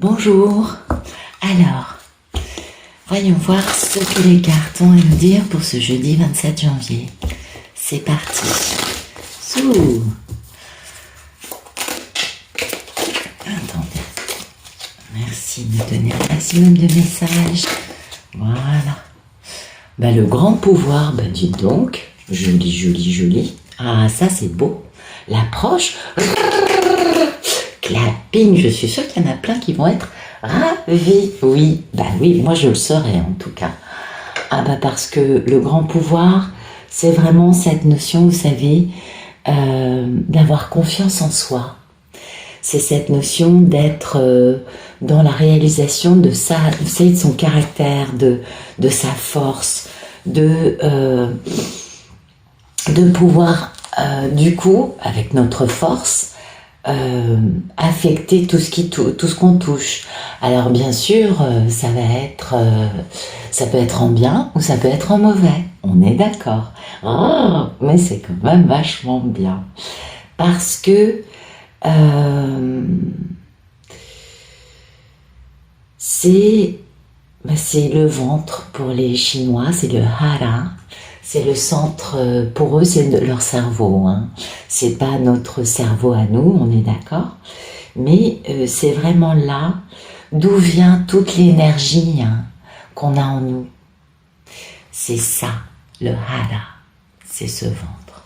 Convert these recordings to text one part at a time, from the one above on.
Bonjour. Alors, voyons voir ce que les cartes ont à nous dire pour ce jeudi 27 janvier. C'est parti. Sous. Attendez. Merci de me donner un maximum de messages. Voilà. Le grand pouvoir, dites donc. Joli, joli, joli. Ah, ça c'est beau. L'approche. Clapping, je suis sûre qu'il y en a plein qui vont être ravis. Oui, oui, moi je le serai en tout cas. Parce que le grand pouvoir, c'est vraiment cette notion, vous savez, d'avoir confiance en soi. C'est cette notion d'être dans la réalisation de ça, vous savez, de son caractère, de sa force, de pouvoir, du coup, avec notre force, affecter tout ce qu'on touche. Alors bien sûr, ça peut être en bien ou ça peut être en mauvais. On est d'accord. Oh, mais c'est quand même vachement bien parce que c'est le ventre pour les Chinois, c'est le hara. C'est le centre, pour eux, c'est leur cerveau. C'est pas notre cerveau à nous, on est d'accord. Mais c'est vraiment là d'où vient toute l'énergie qu'on a en nous. C'est ça, le hara, c'est ce ventre.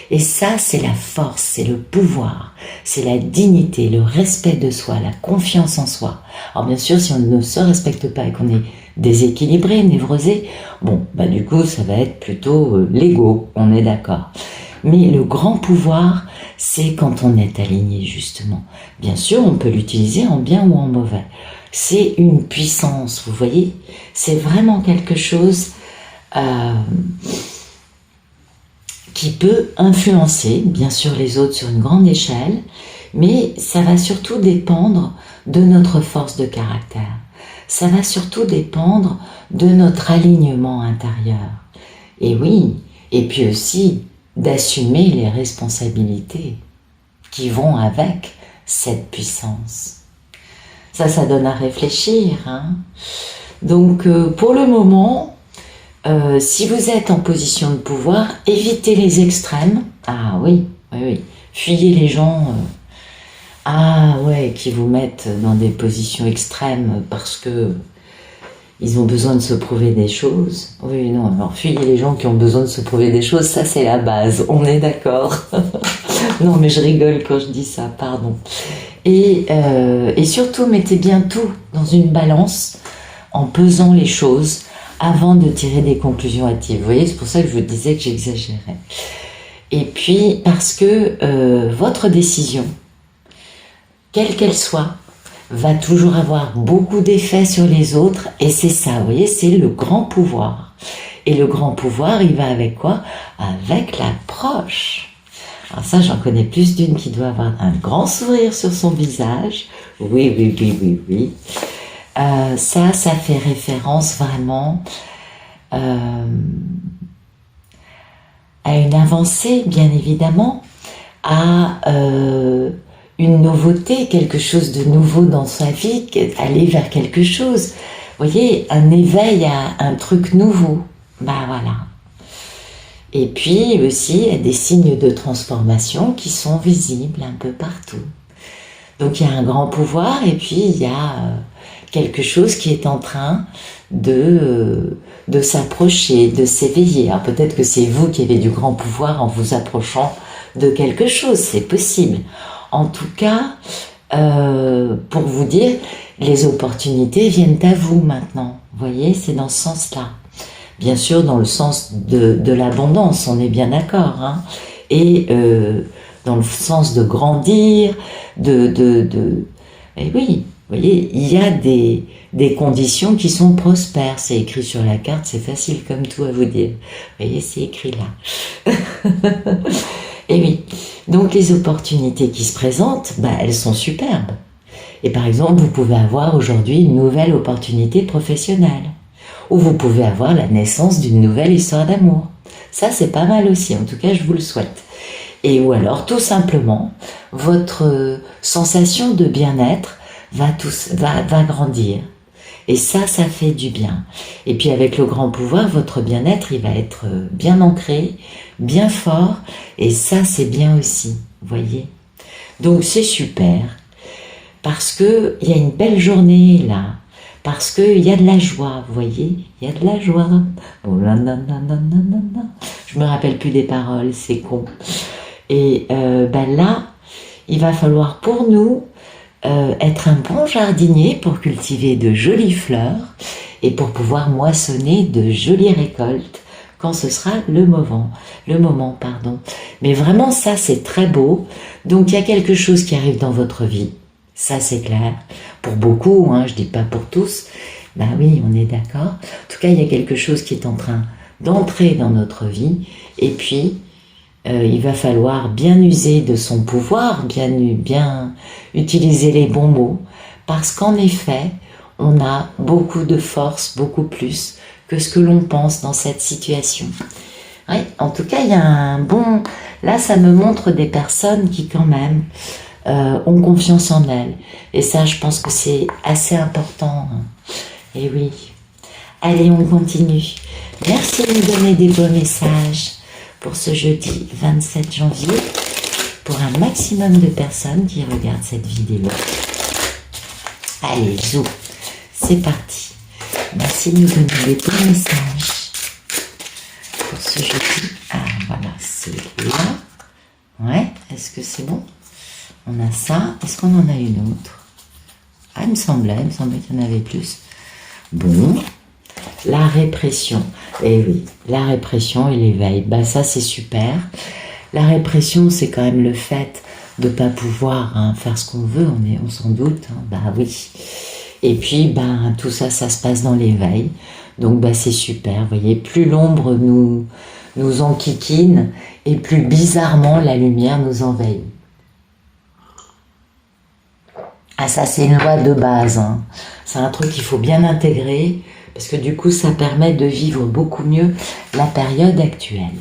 Et ça, c'est la force, c'est le pouvoir, c'est la dignité, le respect de soi, la confiance en soi. Alors bien sûr, si on ne se respecte pas et qu'on est déséquilibré, névrosé, du coup, ça va être plutôt l'ego, on est d'accord. Mais le grand pouvoir, c'est quand on est aligné, justement. Bien sûr, on peut l'utiliser en bien ou en mauvais. C'est une puissance, vous voyez. C'est vraiment quelque chose qui peut influencer, bien sûr, les autres sur une grande échelle, mais ça va surtout dépendre de notre force de caractère. Ça va surtout dépendre de notre alignement intérieur. Et oui, et puis aussi d'assumer les responsabilités qui vont avec cette puissance. Ça donne à réfléchir. Donc, pour le moment, si vous êtes en position de pouvoir, évitez les extrêmes. Ah oui. Fuyez les gens... qui vous mettent dans des positions extrêmes parce que ils ont besoin de se prouver des choses. Oui, non, alors fuyez les gens qui ont besoin de se prouver des choses, ça c'est la base, on est d'accord. Non, mais je rigole quand je dis ça, pardon. Et surtout, mettez bien tout dans une balance en pesant les choses avant de tirer des conclusions hâtives. Vous voyez, c'est pour ça que je vous disais que j'exagérais. Et puis, parce que votre décision, quelle qu'elle soit, va toujours avoir beaucoup d'effets sur les autres, et c'est ça, vous voyez, c'est le grand pouvoir. Et le grand pouvoir, il va avec quoi? Avec l'approche. Alors ça, j'en connais plus d'une qui doit avoir un grand sourire sur son visage. Oui. Ça fait référence vraiment à une avancée, bien évidemment, à... une nouveauté, quelque chose de nouveau dans sa vie, aller vers quelque chose. Vous voyez, un éveil à un truc nouveau. Voilà. Et puis aussi, il y a des signes de transformation qui sont visibles un peu partout. Donc il y a un grand pouvoir et puis il y a quelque chose qui est en train de s'approcher, de s'éveiller. Alors peut-être que c'est vous qui avez du grand pouvoir en vous approchant de quelque chose, c'est possible. En tout cas, pour vous dire, les opportunités viennent à vous maintenant. Vous voyez, c'est dans ce sens-là. Bien sûr, dans le sens de l'abondance, on est bien d'accord. Et dans le sens de grandir, Et oui, vous voyez, il y a des conditions qui sont prospères. C'est écrit sur la carte, c'est facile comme tout à vous dire. Vous voyez, c'est écrit là. Et oui, donc les opportunités qui se présentent, elles sont superbes. Et par exemple, vous pouvez avoir aujourd'hui une nouvelle opportunité professionnelle. Ou vous pouvez avoir la naissance d'une nouvelle histoire d'amour. Ça, c'est pas mal aussi, en tout cas, je vous le souhaite. Et ou alors, tout simplement, votre sensation de bien-être va grandir. Et ça fait du bien. Et puis avec le grand pouvoir, votre bien-être, il va être bien ancré, bien fort. Et ça, c'est bien aussi, vous voyez. Donc c'est super. Parce que il y a une belle journée là. Parce qu'il y a de la joie, vous voyez. Il y a de la joie. Oh là là là là là là. Je me rappelle plus des paroles, c'est con. Et là, il va falloir pour nous être un bon jardinier pour cultiver de jolies fleurs et pour pouvoir moissonner de jolies récoltes quand ce sera le moment. Mais vraiment, ça, c'est très beau. Donc, il y a quelque chose qui arrive dans votre vie. Ça, c'est clair. Pour beaucoup, hein, je dis pas pour tous. Ben oui, on est d'accord. En tout cas, il y a quelque chose qui est en train d'entrer dans notre vie. Et puis, il va falloir bien user de son pouvoir, bien utiliser les bons mots, parce qu'en effet, on a beaucoup de force, beaucoup plus que ce que l'on pense dans cette situation. Oui, en tout cas, il y a un bon... Là, ça me montre des personnes qui, quand même, ont confiance en elles. Et ça, je pense que c'est assez important. Et oui. Allez, on continue. Merci de me donner des beaux messages pour ce jeudi 27 janvier, pour un maximum de personnes qui regardent cette vidéo. Allez, zou, c'est parti. Merci de nous donner des beaux messages pour ce jeudi. Ah, voilà, c'est là. Ouais, est-ce que c'est bon? On a ça. Est-ce qu'on en a une autre? Ah, il me semblait qu'il y en avait plus. Bon. La répression. Eh oui, la répression et l'éveil. Bah ça, c'est super. La répression, c'est quand même le fait de ne pas pouvoir faire ce qu'on veut. On s'en doute. Hein. Bah oui. Et puis, tout ça, ça se passe dans l'éveil. Donc, c'est super. Vous voyez, plus l'ombre nous enquiquine et plus bizarrement la lumière nous envahit. Ah, ça, c'est une loi de base. Hein. C'est un truc qu'il faut bien intégrer. Parce que du coup, ça permet de vivre beaucoup mieux la période actuelle.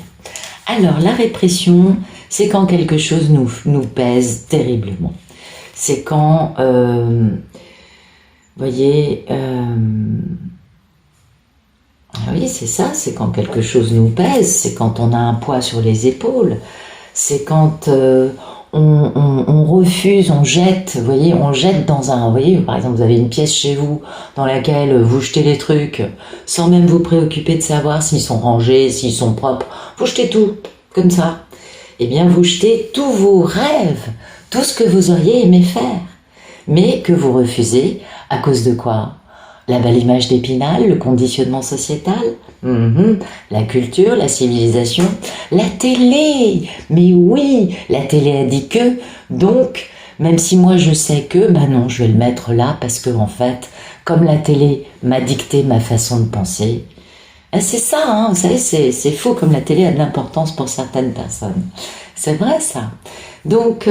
Alors, la répression, c'est quand quelque chose nous pèse terriblement. C'est quand, vous voyez, oui, c'est ça, c'est quand quelque chose nous pèse, c'est quand on a un poids sur les épaules, c'est quand on refuse, on jette, vous voyez, on jette dans un, vous voyez, par exemple, vous avez une pièce chez vous dans laquelle vous jetez les trucs sans même vous préoccuper de savoir s'ils sont rangés, s'ils sont propres. Vous jetez tout, comme ça. Eh bien, vous jetez tous vos rêves, tout ce que vous auriez aimé faire, mais que vous refusez à cause de quoi? La belle image d'Épinal, le conditionnement sociétal, la culture, la civilisation, la télé. Mais oui, la télé a dit que, donc, même si moi je sais que, non, je vais le mettre là parce que en fait, comme la télé m'a dicté ma façon de penser, c'est ça, hein, vous savez, c'est faux comme la télé a de l'importance pour certaines personnes. C'est vrai ça. Donc,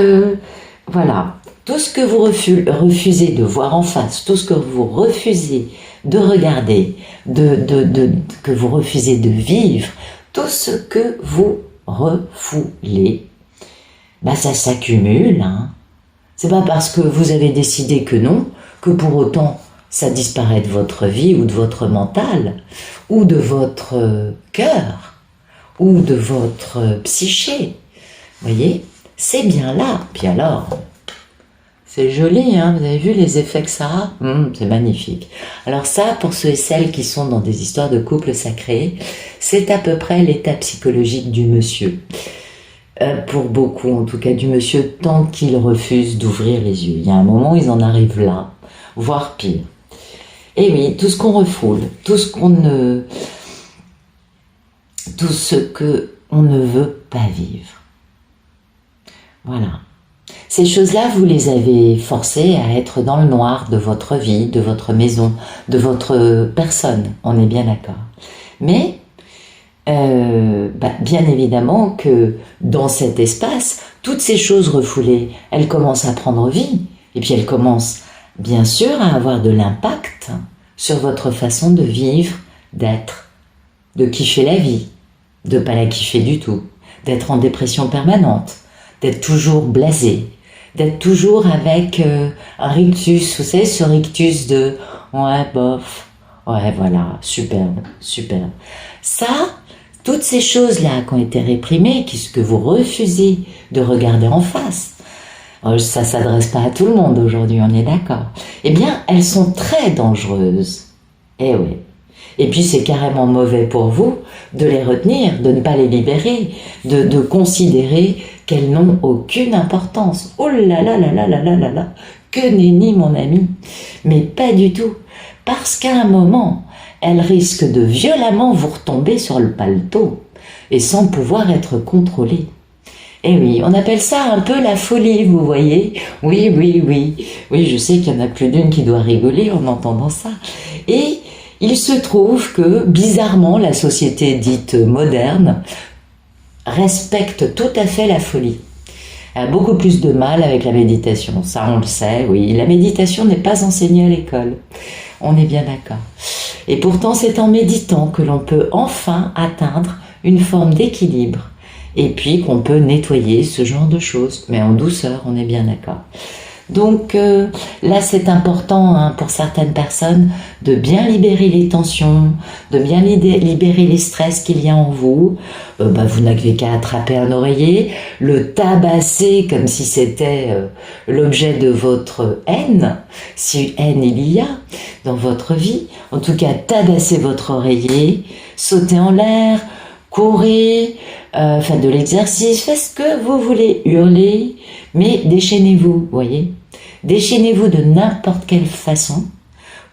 voilà. Tout ce que vous refusez de voir en face, tout ce que vous refusez de regarder, que vous refusez de vivre, tout ce que vous refoulez, ça s'accumule. Hein. C'est pas parce que vous avez décidé que non, que pour autant ça disparaît de votre vie ou de votre mental, ou de votre cœur, ou de votre psyché. Vous voyez, c'est bien là. Puis alors... C'est joli, hein, vous avez vu les effets que ça a? C'est magnifique. Alors ça, pour ceux et celles qui sont dans des histoires de couple sacrés, c'est à peu près l'état psychologique du monsieur. Pour beaucoup, en tout cas du monsieur, tant qu'il refuse d'ouvrir les yeux. Il y a un moment où ils en arrivent là, voire pire. Et oui, tout ce qu'on refoule, tout ce que on ne veut pas vivre. Voilà. Ces choses-là, vous les avez forcées à être dans le noir de votre vie, de votre maison, de votre personne, on est bien d'accord. Mais, bien évidemment que dans cet espace, toutes ces choses refoulées, elles commencent à prendre vie, et puis elles commencent bien sûr à avoir de l'impact sur votre façon de vivre, d'être, de kiffer la vie, de pas la kiffer du tout, d'être en dépression permanente, d'être toujours blasé, d'être toujours avec un rictus, vous savez, ce rictus de ouais, bof, ouais, voilà, superbe, superbe. Ça, toutes ces choses-là qui ont été réprimées, que vous refusez de regarder en face, ça s'adresse pas à tout le monde aujourd'hui, on est d'accord. Eh bien, elles sont très dangereuses. Eh oui. Et puis c'est carrément mauvais pour vous de les retenir, de ne pas les libérer, de considérer qu'elles n'ont aucune importance. Oh là là là là là là là là, que nenni mon ami. Mais pas du tout. Parce qu'à un moment, elles risquent de violemment vous retomber sur le paletot et sans pouvoir être contrôlées. Eh oui, on appelle ça un peu la folie, vous voyez. Oui, oui, oui. Oui, je sais qu'il y en a plus d'une qui doit rigoler en entendant ça. Et il se trouve que, bizarrement, la société dite moderne respecte tout à fait la folie. Elle a beaucoup plus de mal avec la méditation, ça on le sait, oui. La méditation n'est pas enseignée à l'école, on est bien d'accord. Et pourtant, c'est en méditant que l'on peut enfin atteindre une forme d'équilibre. Et puis qu'on peut nettoyer ce genre de choses, mais en douceur, on est bien d'accord. Donc là, c'est important hein, pour certaines personnes de bien libérer les tensions, de bien libérer les stress qu'il y a en vous. Vous n'avez qu'à attraper un oreiller, le tabasser comme si c'était l'objet de votre haine, si haine il y a dans votre vie. En tout cas, tabasser votre oreiller, sauter en l'air, courir, faites de l'exercice, faites ce que vous voulez, hurler, mais déchaînez-vous, voyez. Déchaînez-vous de n'importe quelle façon,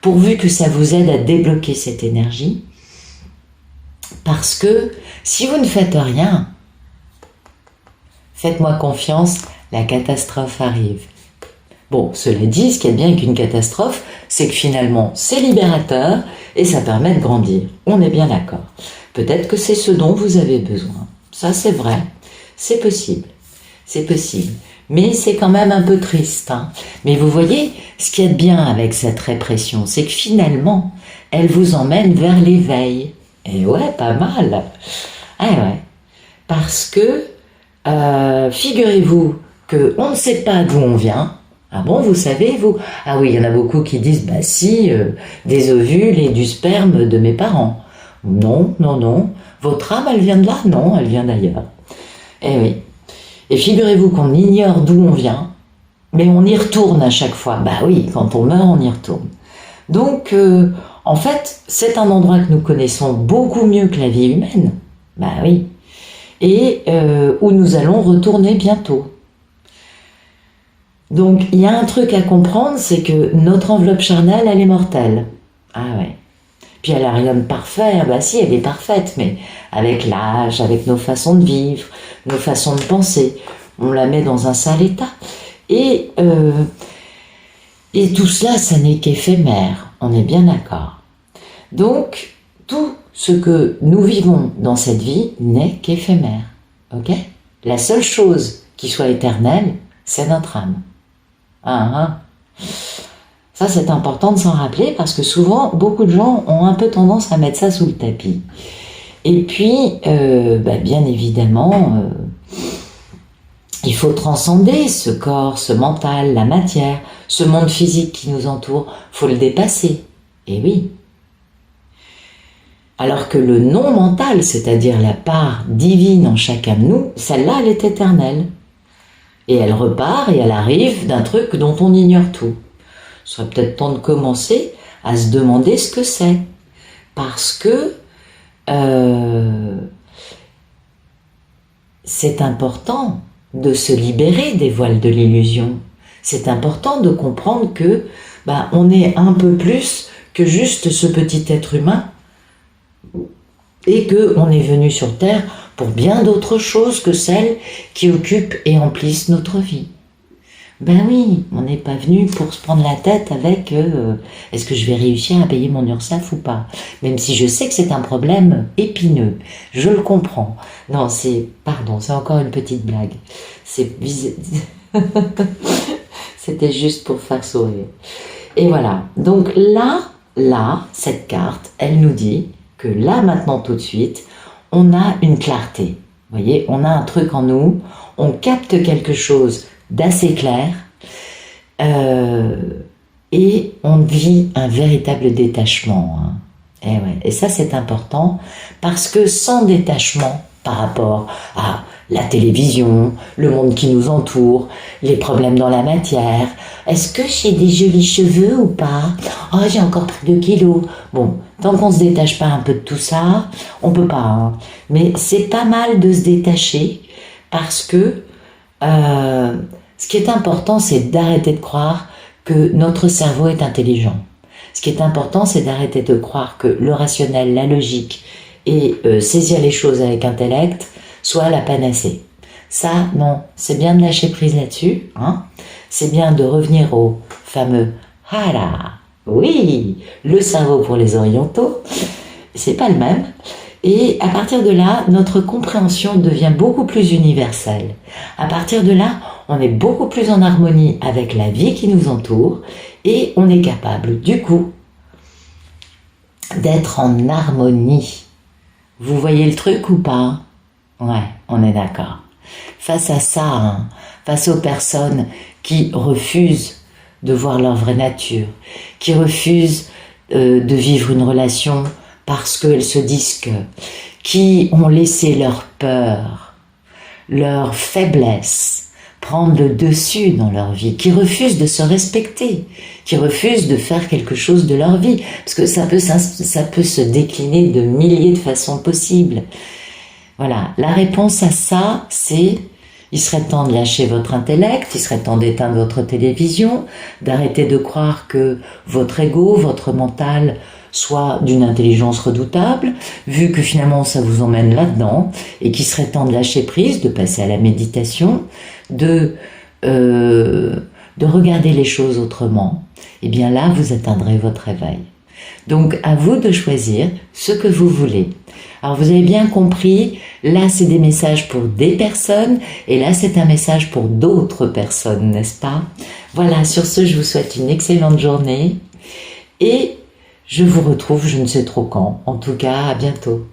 pourvu que ça vous aide à débloquer cette énergie, parce que si vous ne faites rien, faites-moi confiance, la catastrophe arrive. Bon, cela dit, ce qu'il y a bien avec une catastrophe, c'est que finalement, c'est libérateur et ça permet de grandir. On est bien d'accord. Peut-être que c'est ce dont vous avez besoin. Ça, c'est vrai. C'est possible. C'est possible. Mais c'est quand même un peu triste. Hein. Mais vous voyez, ce qu'il y a de bien avec cette répression, c'est que finalement, elle vous emmène vers l'éveil. Et ouais, pas mal. Ah ouais. Parce que, figurez-vous qu'on ne sait pas d'où on vient. Ah bon, vous savez, vous? Ah oui, il y en a beaucoup qui disent, bah si, des ovules et du sperme de mes parents. Non, non, non. Votre âme, elle vient de là? Non, elle vient d'ailleurs. Eh oui. Et figurez-vous qu'on ignore d'où on vient, mais on y retourne à chaque fois. Bah oui, quand on meurt, on y retourne. Donc, en fait, c'est un endroit que nous connaissons beaucoup mieux que la vie humaine. Bah oui. Et où nous allons retourner bientôt. Donc, il y a un truc à comprendre, c'est que notre enveloppe charnelle, elle est mortelle. Ah ouais. Puis elle n'a rien de parfait, bah si, elle est parfaite, mais avec l'âge, avec nos façons de vivre, nos façons de penser, on la met dans un sale état. Et tout cela, ça n'est qu'éphémère, on est bien d'accord. Donc, tout ce que nous vivons dans cette vie n'est qu'éphémère, ok? La seule chose qui soit éternelle, c'est notre âme. Ça, c'est important de s'en rappeler parce que souvent, beaucoup de gens ont un peu tendance à mettre ça sous le tapis. Et puis, bien évidemment, il faut transcender ce corps, ce mental, la matière, ce monde physique qui nous entoure. Il faut le dépasser. Et oui. Alors que le non-mental, c'est-à-dire la part divine en chacun de nous, celle-là, elle est éternelle. Et elle repart et elle arrive d'un truc dont on ignore tout. Ce serait peut-être temps de commencer à se demander ce que c'est. Parce que c'est important de se libérer des voiles de l'illusion. C'est important de comprendre que on est un peu plus que juste ce petit être humain et qu'on est venu sur Terre pour bien d'autres choses que celles qui occupent et emplissent notre vie. Ben oui, on n'est pas venu pour se prendre la tête avec est-ce que je vais réussir à payer mon URSSAF ou pas? Même si je sais que c'est un problème épineux, je le comprends. Non, c'est encore une petite blague. C'était juste pour faire sourire. Et voilà, donc là, cette carte, elle nous dit que là, maintenant, tout de suite, on a une clarté. Vous voyez, on a un truc en nous, on capte quelque chose d'assez clair, et on vit un véritable détachement. Hein. Et, ouais. Et ça, c'est important, parce que sans détachement par rapport à la télévision, le monde qui nous entoure, les problèmes dans la matière, est-ce que j'ai des jolis cheveux ou pas? Oh, j'ai encore pris 2 kilos. Bon, tant qu'on se détache pas un peu de tout ça, on peut pas. Hein. Mais c'est pas mal de se détacher, parce que ce qui est important, c'est d'arrêter de croire que notre cerveau est intelligent. Ce qui est important, c'est d'arrêter de croire que le rationnel, la logique et saisir les choses avec intellect soit la panacée. Ça, non, c'est bien de lâcher prise là-dessus. Hein. C'est bien de revenir au fameux « Hara ». Oui, le cerveau pour les orientaux, c'est pas le même. Et à partir de là, notre compréhension devient beaucoup plus universelle. À partir de là, on est beaucoup plus en harmonie avec la vie qui nous entoure et on est capable, du coup, d'être en harmonie. Vous voyez le truc ou pas? Ouais, on est d'accord. Face à ça, hein, face aux personnes qui refusent de voir leur vraie nature, qui refusent de vivre une relation parce qu'elles se disent que, qui ont laissé leur peur, leur faiblesse prendre le dessus dans leur vie, qui refusent de se respecter, qui refusent de faire quelque chose de leur vie, parce que ça peut se décliner de milliers de façons possibles. Voilà, la réponse à ça, c'est il serait temps de lâcher votre intellect, il serait temps d'éteindre votre télévision, d'arrêter de croire que votre ego, votre mental soit d'une intelligence redoutable, vu que finalement ça vous emmène là-dedans, et qu'il serait temps de lâcher prise, de passer à la méditation, de regarder les choses autrement, et bien là vous atteindrez votre réveil. Donc à vous de choisir ce que vous voulez. Alors vous avez bien compris, là c'est des messages pour des personnes et là c'est un message pour d'autres personnes, n'est-ce pas? Voilà, sur ce je vous souhaite une excellente journée et je vous retrouve je ne sais trop quand, en tout cas à bientôt.